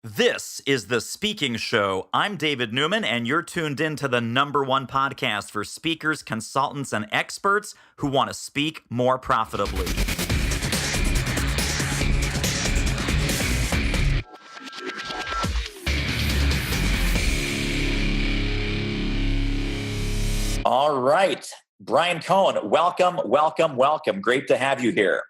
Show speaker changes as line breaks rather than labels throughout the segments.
This is The Speaking Show. I'm David Newman, and you're tuned in to the #1 podcast for speakers, consultants, and experts who want to speak more profitably. All right. Bryan Cohen, welcome, welcome, welcome. Great to have you here.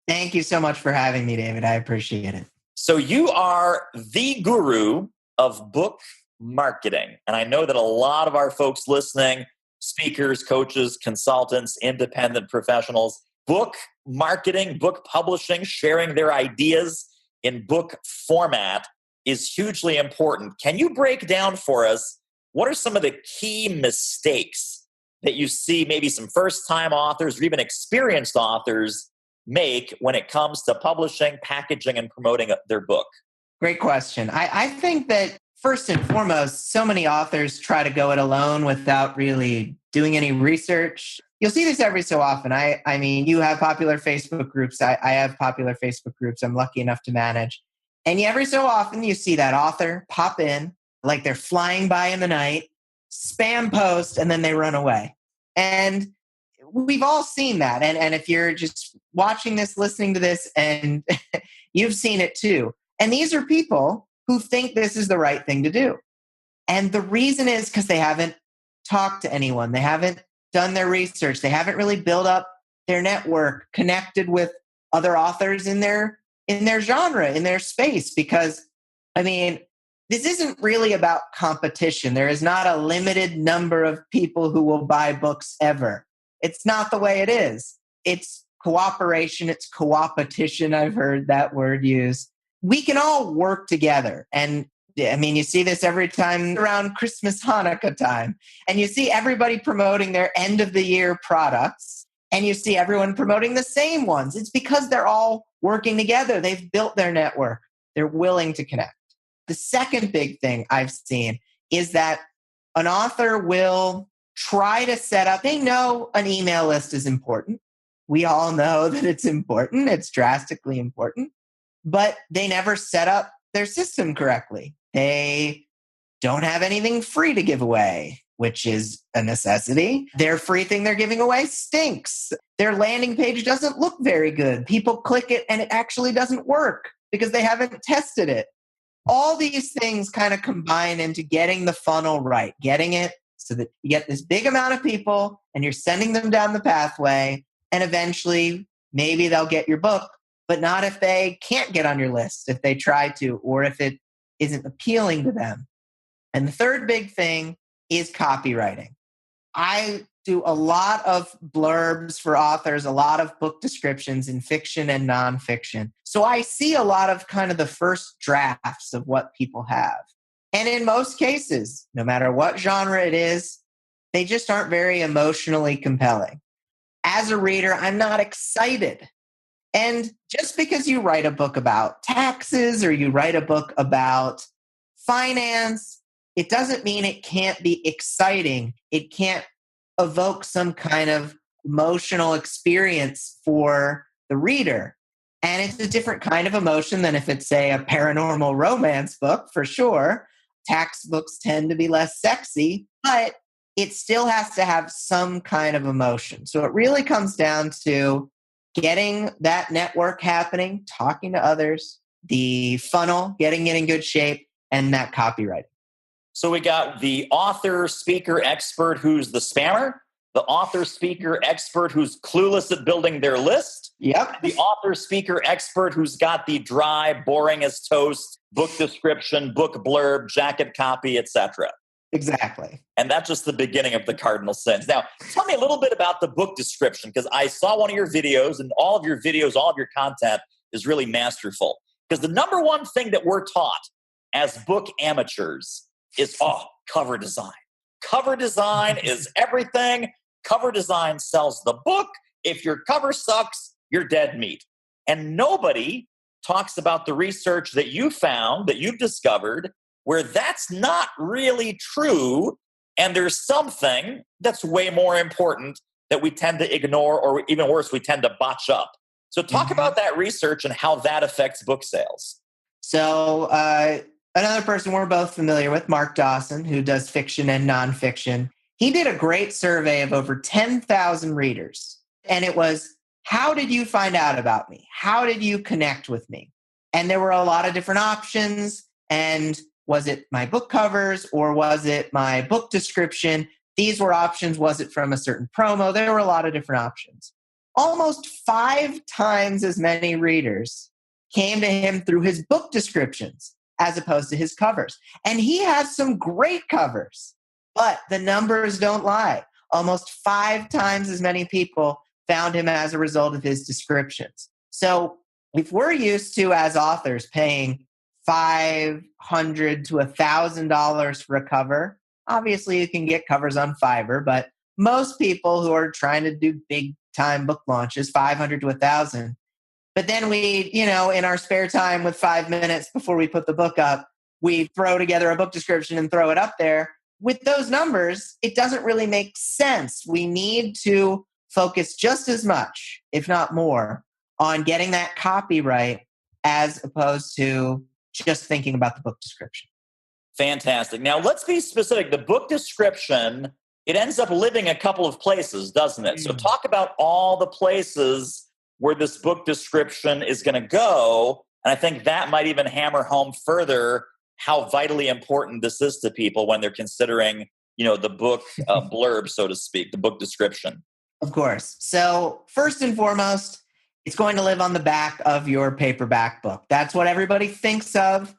Thank you so much for having me, David. I appreciate it.
So you are the guru of book marketing. And I know that a lot of our folks listening, speakers, coaches, consultants, independent professionals, book marketing, book publishing, sharing their ideas in book format is hugely important. Can you break down for us what are some of the key mistakes that you see maybe some first-time authors or even experienced authors make when it comes to publishing, packaging, and promoting their book?
Great question. I think that first and foremost, so many authors try to go it alone without really doing any research. You'll see this every so often. I mean, you have popular Facebook groups. I have popular Facebook groups I'm lucky enough to manage. And every so often you see that author pop in like they're flying by in the night, spam post, and then they run away. And we've all seen that. And if you're just watching this, listening to this, and you've seen it too. And these are people who think this is the right thing to do. And the reason is because they haven't talked to anyone. They haven't done their research. They haven't really built up their network, connected with other authors in their genre, in their space. Because, I mean, this isn't really about competition. There is not a limited number of people who will buy books ever. It's not the way it is. It's cooperation. It's co-opetition. I've heard that word used. We can all work together. And I mean, you see this every time around Christmas, Hanukkah time. And you see everybody promoting their end of the year products. And you see everyone promoting the same ones. It's because they're all working together. They've built their network. They're willing to connect. The second big thing I've seen is that an author will try to set up, they know an email list is important. We all know that it's important. It's drastically important. But they never set up their system correctly. They don't have anything free to give away, which is a necessity. Their free thing they're giving away stinks. Their landing page doesn't look very good. People click it and it actually doesn't work because they haven't tested it. All these things kind of combine into getting the funnel right, getting it so that you get this big amount of people and you're sending them down the pathway, and eventually maybe they'll get your book, but not if they can't get on your list, if they try to, or if it isn't appealing to them. And the third big thing is copywriting. I do a lot of blurbs for authors, a lot of book descriptions in fiction and nonfiction. So I see a lot of kind of the first drafts of what people have. And in most cases, no matter what genre it is, they just aren't very emotionally compelling. As a reader, I'm not excited. And just because you write a book about taxes or you write a book about finance, it doesn't mean it can't be exciting. It can't evoke some kind of emotional experience for the reader. And it's a different kind of emotion than if it's, say, a paranormal romance book, for sure. Tax books tend to be less sexy, but it still has to have some kind of emotion. So it really comes down to getting that network happening, talking to others, the funnel, getting it in good shape, and that copywriting.
So we got the author, speaker, expert who's the spammer, the author, speaker, expert who's clueless at building their list,
Yep.
the author, speaker, expert who's got the dry, boring as toast, book description, book blurb, jacket copy, etc.
Exactly.
And that's just the beginning of the cardinal sins. Now, tell me a little bit about the book description, because I saw one of your videos, and all of your videos, all of your content is really masterful. Because the number one thing that we're taught as book amateurs is, cover design. Cover design is everything. Cover design sells the book. If your cover sucks, you're dead meat. And nobody talks about the research that you found, that you've discovered, where that's not really true. And there's something that's way more important that we tend to ignore, or even worse, we tend to botch up. So talk about that research and how that affects book sales.
So Another person we're both familiar with, Mark Dawson, who does fiction and nonfiction. He did a great survey of over 10,000 readers. And it was, how did you find out about me? How did you connect with me? And there were a lot of different options. And was it my book covers or was it my book description? These were options. Was it from a certain promo? There were a lot of different options. Almost 5 times as many readers came to him through his book descriptions as opposed to his covers. And he has some great covers, but the numbers don't lie. Almost 5 times as many people found him as a result of his descriptions. So if we're used to, as authors, paying $500 to $1,000 for a cover, obviously you can get covers on Fiverr, but most people who are trying to do big time book launches, $500 to $1,000. But then we, in our spare time with 5 minutes before we put the book up, we throw together a book description and throw it up there. With those numbers, it doesn't really make sense. We need to focus just as much, if not more, on getting that copy right as opposed to just thinking about the book description.
Fantastic. Now, let's be specific. The book description, it ends up living a couple of places, doesn't it? So talk about all the places where this book description is going to go. And I think that might even hammer home further how vitally important this is to people when they're considering, the book blurb, so to speak, the book description.
Of course. So first and foremost, it's going to live on the back of your paperback book. That's what everybody thinks of.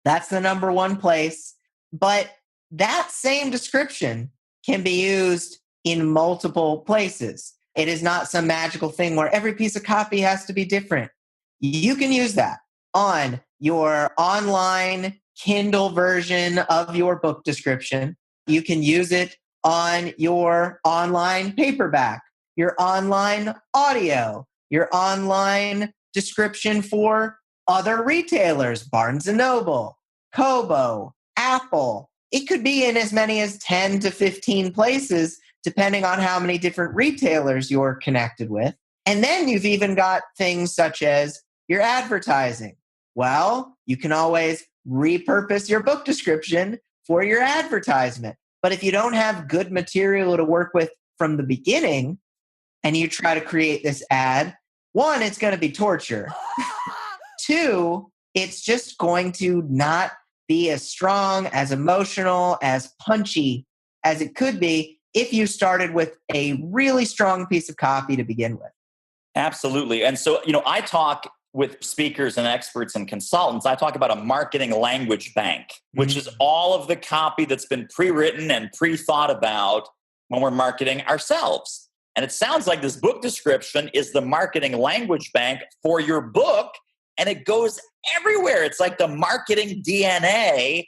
That's the number one place. But that same description can be used in multiple places. It is not some magical thing where every piece of copy has to be different. You can use that on your online Kindle version of your book description. You can use it on your online paperback, your online audio, your online description for other retailers, Barnes & Noble, Kobo, Apple. It could be in as many as 10 to 15 places, depending on how many different retailers you're connected with. And then you've even got things such as your advertising. Well, you can always repurpose your book description for your advertisement. But if you don't have good material to work with from the beginning and you try to create this ad, 1, it's going to be torture. 2, it's just going to not be as strong, as emotional, as punchy as it could be if you started with a really strong piece of copy to begin with.
Absolutely. And so, I talk with speakers and experts and consultants. I talk about a marketing language bank, which is all of the copy that's been pre-written and pre-thought about when we're marketing ourselves. And it sounds like this book description is the marketing language bank for your book, and it goes everywhere. It's like the marketing DNA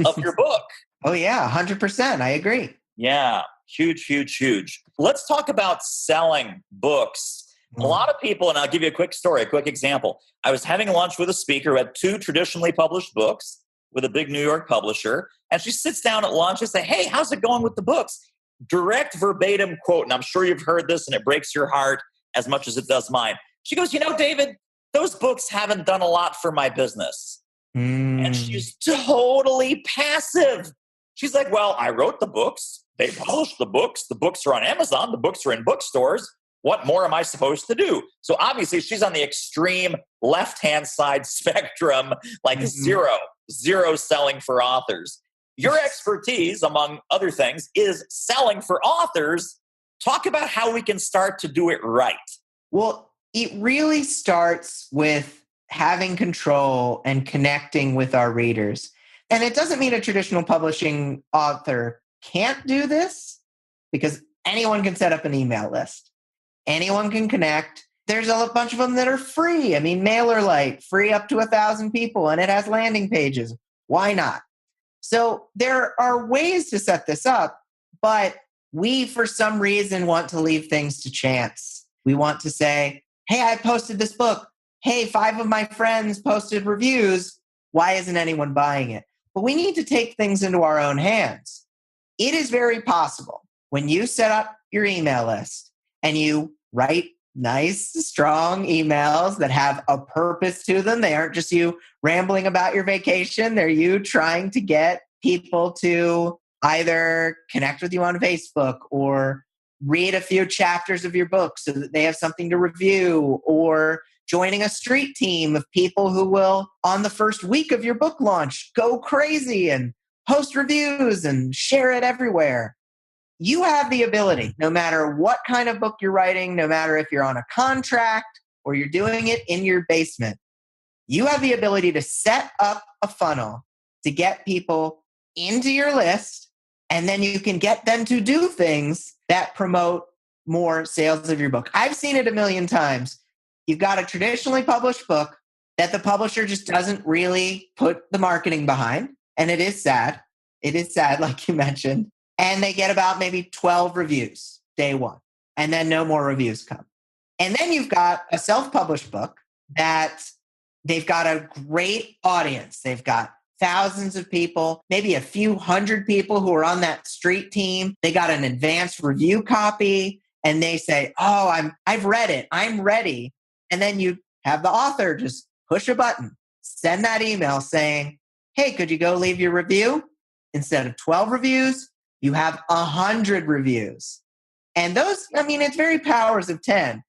of your book.
Oh, yeah, 100%. I agree.
Yeah, huge, huge, huge. Let's talk about selling books. A lot of people, and I'll give you a quick story, a quick example. I was having lunch with a speaker who had 2 traditionally published books with a big New York publisher, and she sits down at lunch and says, "Hey, how's it going with the books?" Direct verbatim quote, and I'm sure you've heard this and it breaks your heart as much as it does mine. She goes, "David, those books haven't done a lot for my business." And she's totally passive. She's like, "Well, I wrote the books. They published the books. The books are on Amazon. The books are in bookstores. What more am I supposed to do?" So obviously she's on the extreme left-hand side spectrum, like zero selling for authors. Your expertise, among other things, is selling for authors. Talk about how we can start to do it right.
Well, it really starts with having control and connecting with our readers. And it doesn't mean a traditional publishing author can't do this, because anyone can set up an email list. Anyone can connect. There's a bunch of them that are free. I mean, MailerLite, free up to 1,000 people, and it has landing pages. Why not? So there are ways to set this up, but we, for some reason, want to leave things to chance. We want to say, "Hey, I posted this book. Hey, 5 of my friends posted reviews. Why isn't anyone buying it?" But we need to take things into our own hands. It is very possible when you set up your email list and you write nice, strong emails that have a purpose to them. They aren't just you rambling about your vacation. They're you trying to get people to either connect with you on Facebook or read a few chapters of your book so that they have something to review, or joining a street team of people who will, on the first week of your book launch, go crazy and post reviews and share it everywhere. You have the ability, no matter what kind of book you're writing, no matter if you're on a contract or you're doing it in your basement, you have the ability to set up a funnel to get people into your list, and then you can get them to do things that promote more sales of your book. I've seen it a million times. You've got a traditionally published book that the publisher just doesn't really put the marketing behind, and it is sad. It is sad, like you mentioned. And they get about maybe 12 reviews day one, and then no more reviews come. And then you've got a self-published book that they've got a great audience. They've got thousands of people, maybe a few hundred people who are on that street team. They got an advanced review copy, and they say, oh, I've read it. I'm ready. And then you have the author just push a button, send that email saying, hey, could you go leave your review? Instead of 12 reviews, you have 100 reviews. And those, it's very powers of 10.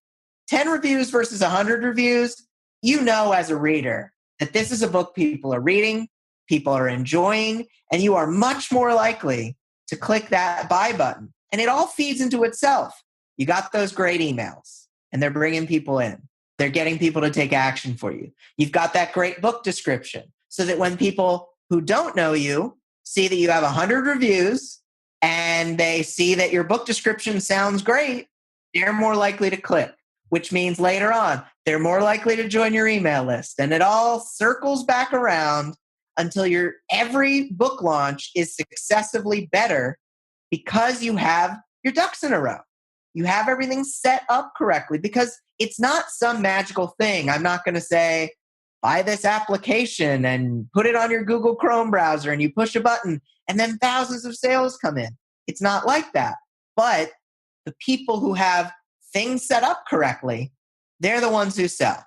10 reviews versus 100 reviews, you know as a reader that this is a book people are reading, people are enjoying, and you are much more likely to click that buy button. And it all feeds into itself. You got those great emails, and they're bringing people in. They're getting people to take action for you. You've got that great book description, so that when people who don't know you see that you have 100 reviews, and they see that your book description sounds great, they're more likely to click, which means later on, they're more likely to join your email list. And it all circles back around until your every book launch is successively better because you have your ducks in a row. You have everything set up correctly, because it's not some magical thing. I'm not going to say, buy this application and put it on your Google Chrome browser and you push a button and then thousands of sales come in. It's not like that. But the people who have things set up correctly, they're the ones who sell.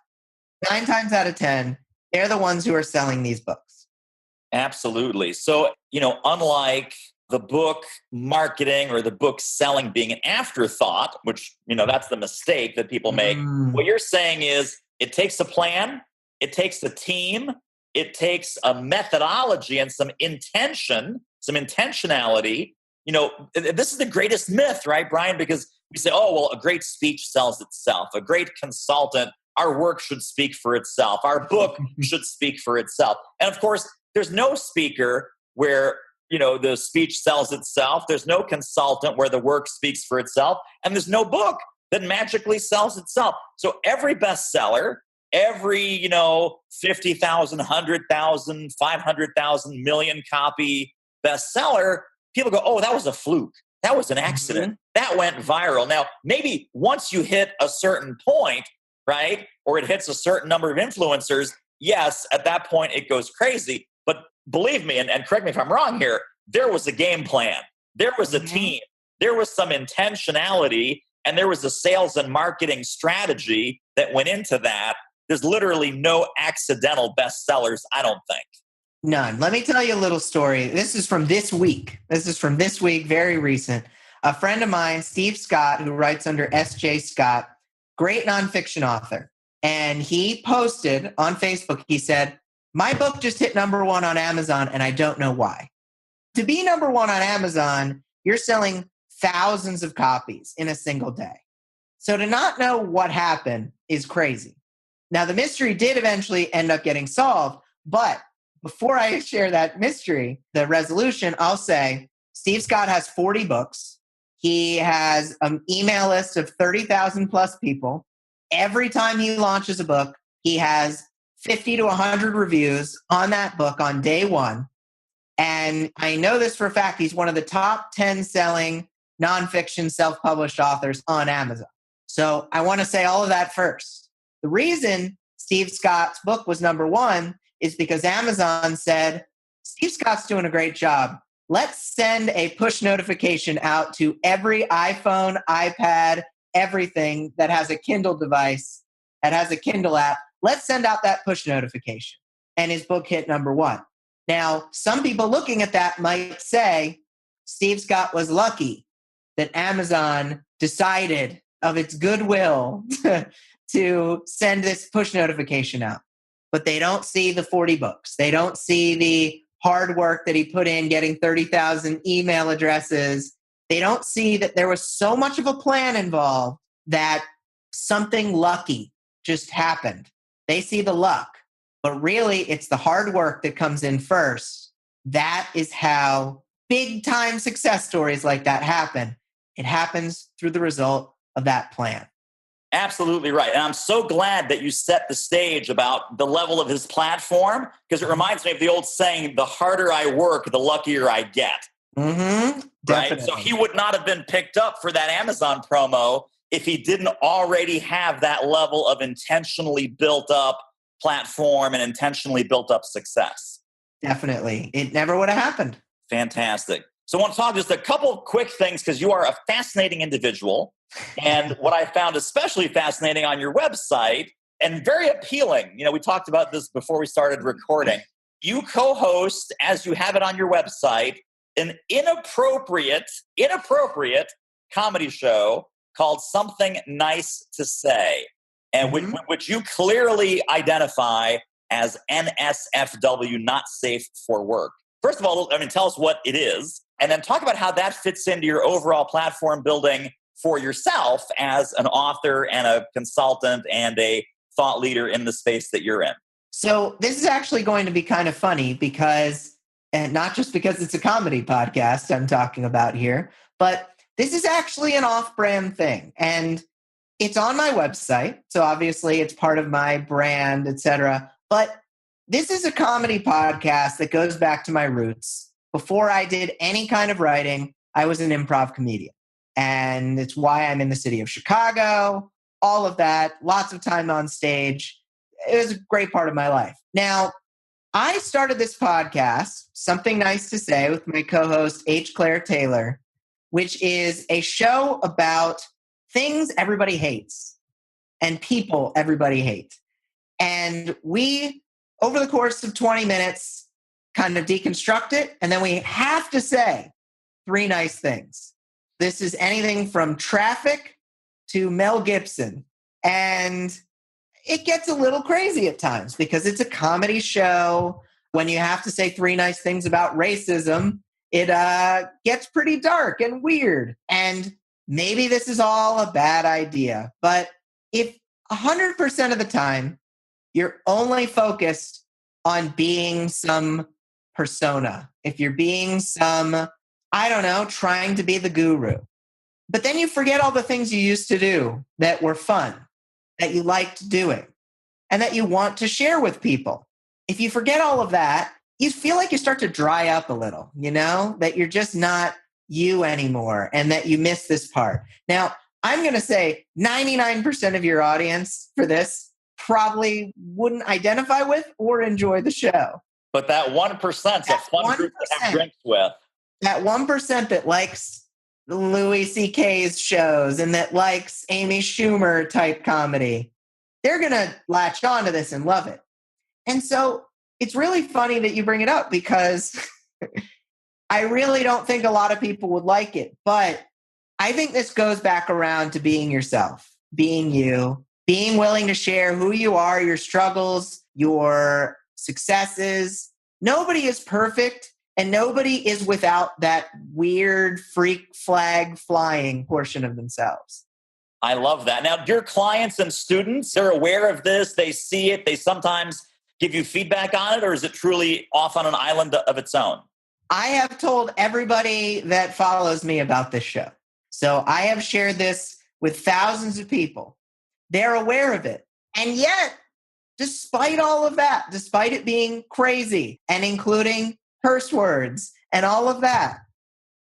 9 times out of 10, they're the ones who are selling these books.
Absolutely. So, unlike the book marketing or the book selling being an afterthought, which, that's the mistake that people make, what you're saying is it takes a plan, it takes a team, it takes a methodology and some intention, some intentionality. This is the greatest myth, right, Bryan? Because we say, oh, well, a great speech sells itself. A great consultant, our work should speak for itself. Our book should speak for itself. And of course, there's no speaker where, the speech sells itself. There's no consultant where the work speaks for itself. And there's no book that magically sells itself. So every bestseller, every, 50,000, 100,000, 500,000, million copy bestseller, people go, oh, that was a fluke. That was an accident. That went viral. Now, maybe once you hit a certain point, right, or it hits a certain number of influencers, yes, at that point it goes crazy. But believe me, and correct me if I'm wrong here, there was a game plan. There was a team. There was some intentionality, and there was a sales and marketing strategy that went into that. There's literally no accidental bestsellers, I don't think.
None. Let me tell you a little story. This is from this week. Very recent. A friend of mine, Steve Scott, who writes under S.J. Scott, great nonfiction author. And he posted on Facebook, he said, my book just hit number 1 on Amazon, and I don't know why. To be number 1 on Amazon, you're selling thousands of copies in a single day. So to not know what happened is crazy. Now, the mystery did eventually end up getting solved, but before I share that mystery, the resolution, I'll say Steve Scott has 40 books. He has an email list of 30,000 plus people. Every time he launches a book, he has 50 to 100 reviews on that book on day one. And I know this for a fact. He's one of the top 10 selling nonfiction self-published authors on Amazon. So I want to say all of that first. The reason Steve Scott's book was number 1 is because Amazon said, Steve Scott's doing a great job. Let's send a push notification out to every iPhone, iPad, everything that has a Kindle device, that has a Kindle app. Let's send out that push notification. And his book hit number one. Now, some people looking at that might say, Steve Scott was lucky that Amazon decided of its goodwill to send this push notification out. But they don't see the 40 books. They don't see the hard work that he put in getting 30,000 email addresses. They don't see that there was so much of a plan involved that something lucky just happened. They see the luck, but really it's the hard work that comes in first. That is how big time success stories like that happen. It happens through the result of that plan.
Absolutely right. And I'm so glad that you set the stage about the level of his platform, because it reminds me of the old saying, the harder I work, the luckier I get.
Mm-hmm.
Right? So he would not have been picked up for that Amazon promo if he didn't already have that level of intentionally built up platform and intentionally built up success.
Definitely. It never would have happened.
Fantastic. So I want to talk just a couple quick things, because you are a fascinating individual. And what I found especially fascinating on your website and very appealing, we talked about this before we started recording. You co-host, as you have it on your website, an inappropriate comedy show called Something Nice to Say, and which you clearly identify as NSFW, not safe for work. First of all, tell us what it is, and then talk about how that fits into your overall platform building for yourself as an author and a consultant and a thought leader in the space that you're in.
So this is actually going to be kind of funny because, and not just because it's a comedy podcast I'm talking about here, but this is actually an off-brand thing. And it's on my website. So obviously it's part of my brand, etc. But this is a comedy podcast that goes back to my roots. Before I did any kind of writing, I was an improv comedian. And it's why I'm in the city of Chicago, all of that, lots of time on stage. It was a great part of my life. Now, I started this podcast, Something Nice to Say, with my co-host, H. Claire Taylor, which is a show about things everybody hates and people everybody hates. And we, over the course of 20 minutes, kind of deconstruct it, and then we have to say 3 nice things. This is anything from traffic to Mel Gibson. And it gets a little crazy at times because it's a comedy show. When you have to say 3 nice things about racism, it gets pretty dark and weird. And maybe this is all a bad idea. But if 100% of the time you're only focused on being some persona, if you're being some, trying to be the guru, but then you forget all the things you used to do that were fun, that you liked doing, and that you want to share with people. If you forget all of that, you feel like you start to dry up a little, that you're just not you anymore and that you miss this part. Now, I'm going to say 99% of your audience for this probably wouldn't identify with or enjoy the show.
But that 1% is a fun group to have drinks with.
That 1% that likes Louis C.K.'s shows and that likes Amy Schumer type comedy, they're going to latch on to this and love it. And so it's really funny that you bring it up because I really don't think a lot of people would like it. But I think this goes back around to being yourself, being you, being willing to share who you are, your struggles, your successes. Nobody is perfect and nobody is without that weird freak flag flying portion of themselves.
I love that. Now, your clients and students, they're aware of this. They see it. They sometimes give you feedback on it, or is it truly off on an island of its own?
I have told everybody that follows me about this show. So I have shared this with thousands of people. They're aware of it. And yet, despite all of that, despite it being crazy and including curse words and all of that,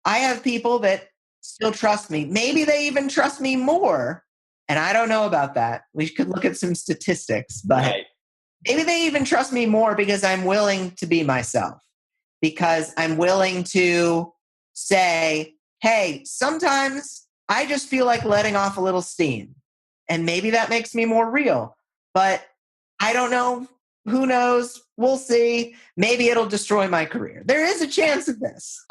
I have people that still trust me. Maybe they even trust me more. And I don't know about that. We could look at some statistics, but maybe they even trust me more because I'm willing to be myself, because I'm willing to say, hey, sometimes I just feel like letting off a little steam. And maybe that makes me more real. But I don't know. Who knows? We'll see. Maybe it'll destroy my career. There is a chance of this.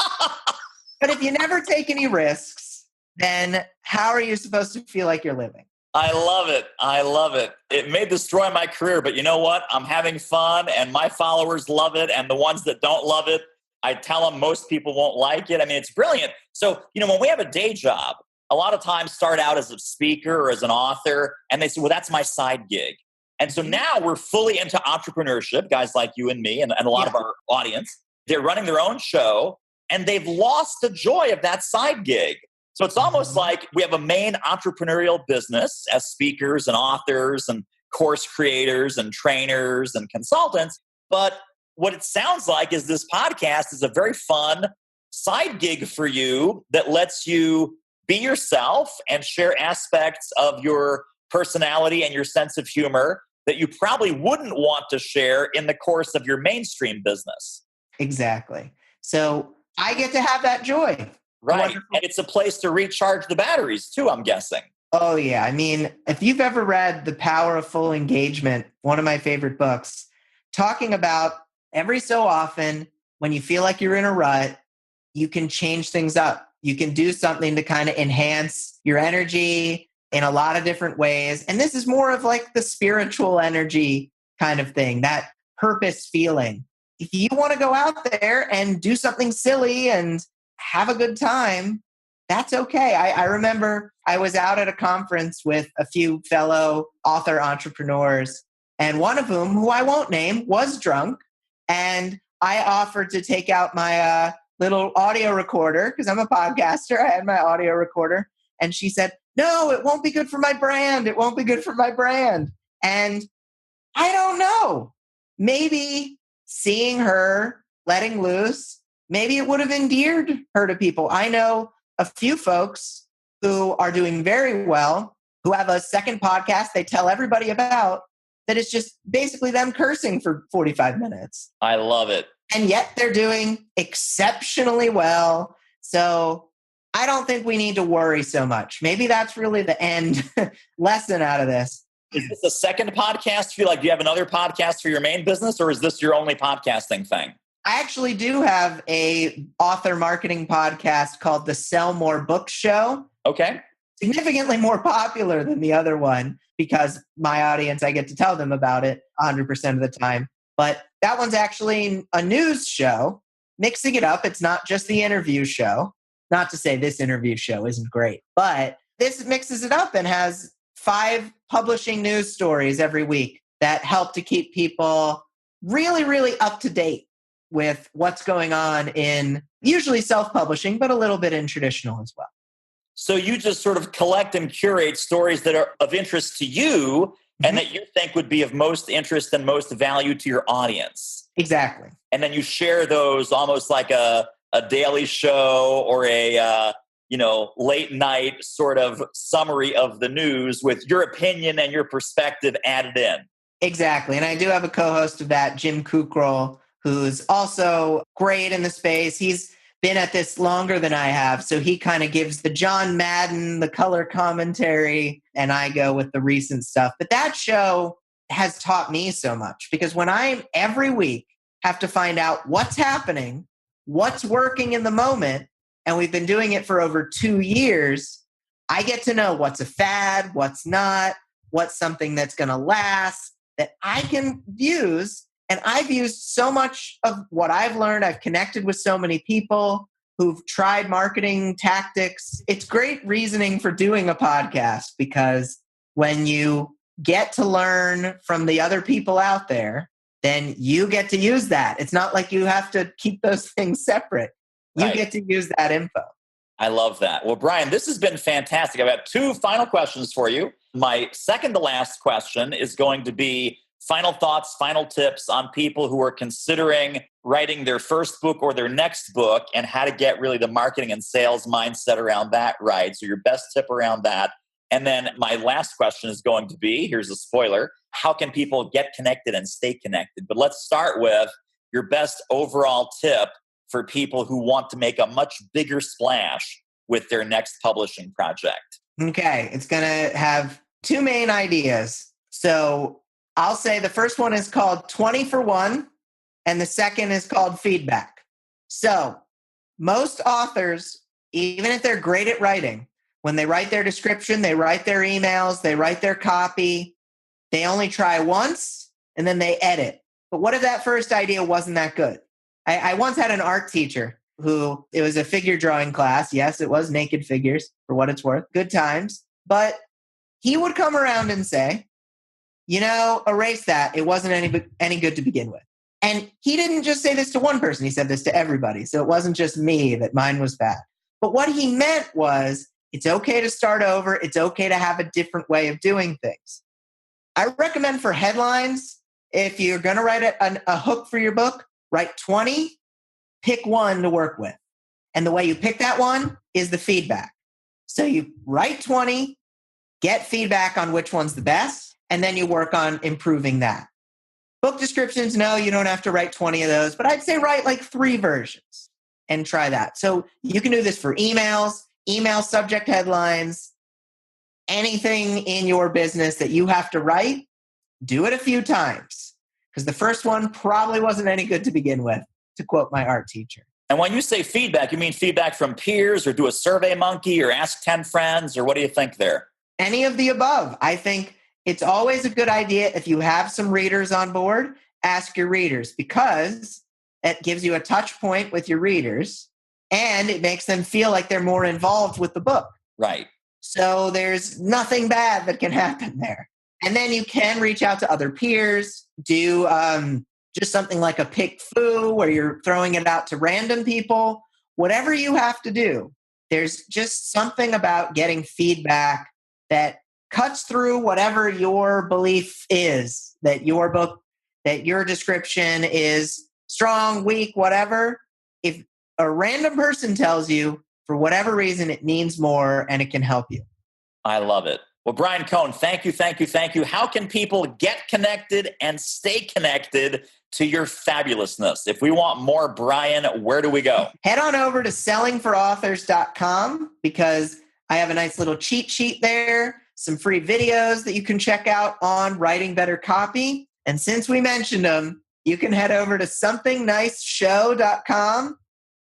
But if you never take any risks, then how are you supposed to feel like you're living?
I love it. I love it. It may destroy my career, but you know what? I'm having fun and my followers love it. And the ones that don't love it, I tell them most people won't like it. I mean, it's brilliant. So, when we have a day job, a lot of times start out as a speaker or as an author, and they say, well, that's my side gig. And so now we're fully into entrepreneurship, guys like you and me and a lot of our audience. They're running their own show and they've lost the joy of that side gig. So it's almost like we have a main entrepreneurial business as speakers and authors and course creators and trainers and consultants. But what it sounds like is this podcast is a very fun side gig for you that lets you be yourself and share aspects of your personality and your sense of humor that you probably wouldn't want to share in the course of your mainstream business.
Exactly. So I get to have that joy.
Right.
Wonderful.
And it's a place to recharge the batteries too, I'm guessing.
Oh, yeah. I mean, if you've ever read The Power of Full Engagement, one of my favorite books, talking about every so often when you feel like you're in a rut, you can change things up. You can do something to kind of enhance your energy in a lot of different ways. And this is more of like the spiritual energy kind of thing, that purpose feeling. If you want to go out there and do something silly and have a good time, that's okay. I remember I was out at a conference with a few fellow author entrepreneurs, and one of whom, who I won't name, was drunk. And I offered to take out my little audio recorder because I'm a podcaster. I had my audio recorder. And she said, no, it won't be good for my brand. It won't be good for my brand. And I don't know. Maybe seeing her letting loose, maybe it would have endeared her to people. I know a few folks who are doing very well, who have a second podcast they tell everybody about, that it's just basically them cursing for 45 minutes.
I love it.
And yet they're doing exceptionally well. So I don't think we need to worry so much. Maybe that's really the end lesson out of this.
Is this a second podcast? Feel like you have another podcast for your main business, or is this your only podcasting thing?
I actually do have a author marketing podcast called the Sell More Books Show.
Okay.
Significantly more popular than the other one because my audience, I get to tell them about it 100% of the time. But that one's actually a news show, mixing it up. It's not just the interview show. Not to say this interview show isn't great, but this mixes it up and has 5 publishing news stories every week that help to keep people really, really up to date with what's going on in usually self-publishing, but a little bit in traditional as well.
So you just sort of collect and curate stories that are of interest to you and that you think would be of most interest and most value to your audience.
Exactly.
And then you share those almost like a daily show or a late night sort of summary of the news with your opinion and your perspective added in.
Exactly. And I do have a co-host of that, Jim Kukral, who's also great in the space. He's been at this longer than I have. So he kind of gives the John Madden, the color commentary, and I go with the recent stuff. But that show has taught me so much because when I every week have to find out what's happening, what's working in the moment, and we've been doing it for over 2 years, I get to know what's a fad, what's not, what's something that's going to last that I can use. And I've used so much of what I've learned. I've connected with so many people who've tried marketing tactics. It's great reasoning for doing a podcast because when you get to learn from the other people out there, then you get to use that. It's not like you have to keep those things separate. You get to use that info.
I love that. Well, Bryan, this has been fantastic. I've got 2 final questions for you. My second to last question is going to be final thoughts, final tips on people who are considering writing their first book or their next book and how to get really the marketing and sales mindset around that right. So your best tip around that. And then my last question is going to be, here's a spoiler, how can people get connected and stay connected? But let's start with your best overall tip for people who want to make a much bigger splash with their next publishing project?
Okay, it's going to have two main ideas. So I'll say the first one is called 20 for 1, and the second is called feedback. So most authors, even if they're great at writing, when they write their description, they write their emails, they write their copy, they only try once and then they edit. But what if that first idea wasn't that good? I once had an art teacher who, it was a figure drawing class. Yes, it was naked figures for what it's worth. Good times. But he would come around and say, erase that. It wasn't any good to begin with. And he didn't just say this to one person. He said this to everybody. So it wasn't just me that mine was bad. But what he meant was, it's okay to start over. It's okay to have a different way of doing things. I recommend for headlines, if you're going to write a hook for your book, write 20, pick one to work with. And the way you pick that one is the feedback. So you write 20, get feedback on which one's the best, and then you work on improving that. Book descriptions, no, you don't have to write 20 of those, but I'd say write like 3 versions and try that. So you can do this for emails, email subject headlines, anything in your business that you have to write, do it a few times. Because the first one probably wasn't any good to begin with, to quote my art teacher.
And when you say feedback, you mean feedback from peers, or do a Survey Monkey, or ask 10 friends, or what do you think there?
Any of the above. I think it's always a good idea, if you have some readers on board, ask your readers, because it gives you a touch point with your readers and it makes them feel like they're more involved with the book.
Right.
So there's nothing bad that can happen there. And then you can reach out to other peers, do just something like a pick foo where you're throwing it out to random people. Whatever you have to do, there's just something about getting feedback that cuts through whatever your belief is, that your book, that your description is strong, weak, whatever. If a random person tells you, for whatever reason, it means more and it can help you.
I love it. Well, Bryan Cohen, thank you. How can people get connected and stay connected to your fabulousness? If we want more Bryan, where do we go?
Head on over to sellingforauthors.com, because I have a nice little cheat sheet there, some free videos that you can check out on writing better copy. And since we mentioned them, you can head over to somethingniceshow.com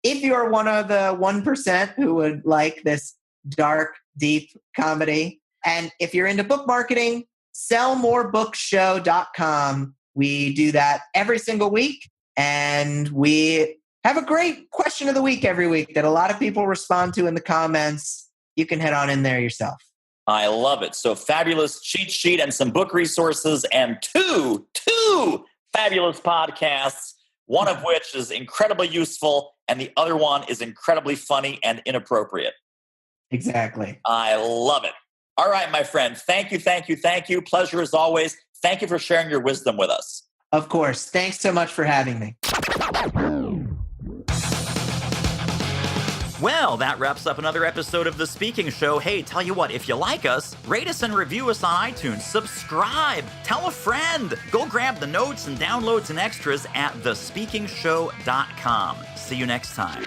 if you're one of the 1% who would like this dark, deep comedy. And if you're into book marketing, sellmorebookshow.com. We do that every single week. And we have a great question of the week every week that a lot of people respond to in the comments. You can head on in there yourself.
I love it. So fabulous cheat sheet and some book resources and two fabulous podcasts, one of which is incredibly useful and the other one is incredibly funny and inappropriate.
Exactly.
I love it. All right, my friend. Thank you. Pleasure as always. Thank you for sharing your wisdom with us.
Of course. Thanks so much for having me.
Well, that wraps up another episode of The Speaking Show. Hey, tell you what, if you like us, rate us and review us on iTunes. Subscribe. Tell a friend. Go grab the notes and downloads and extras at thespeakingshow.com. See you next time.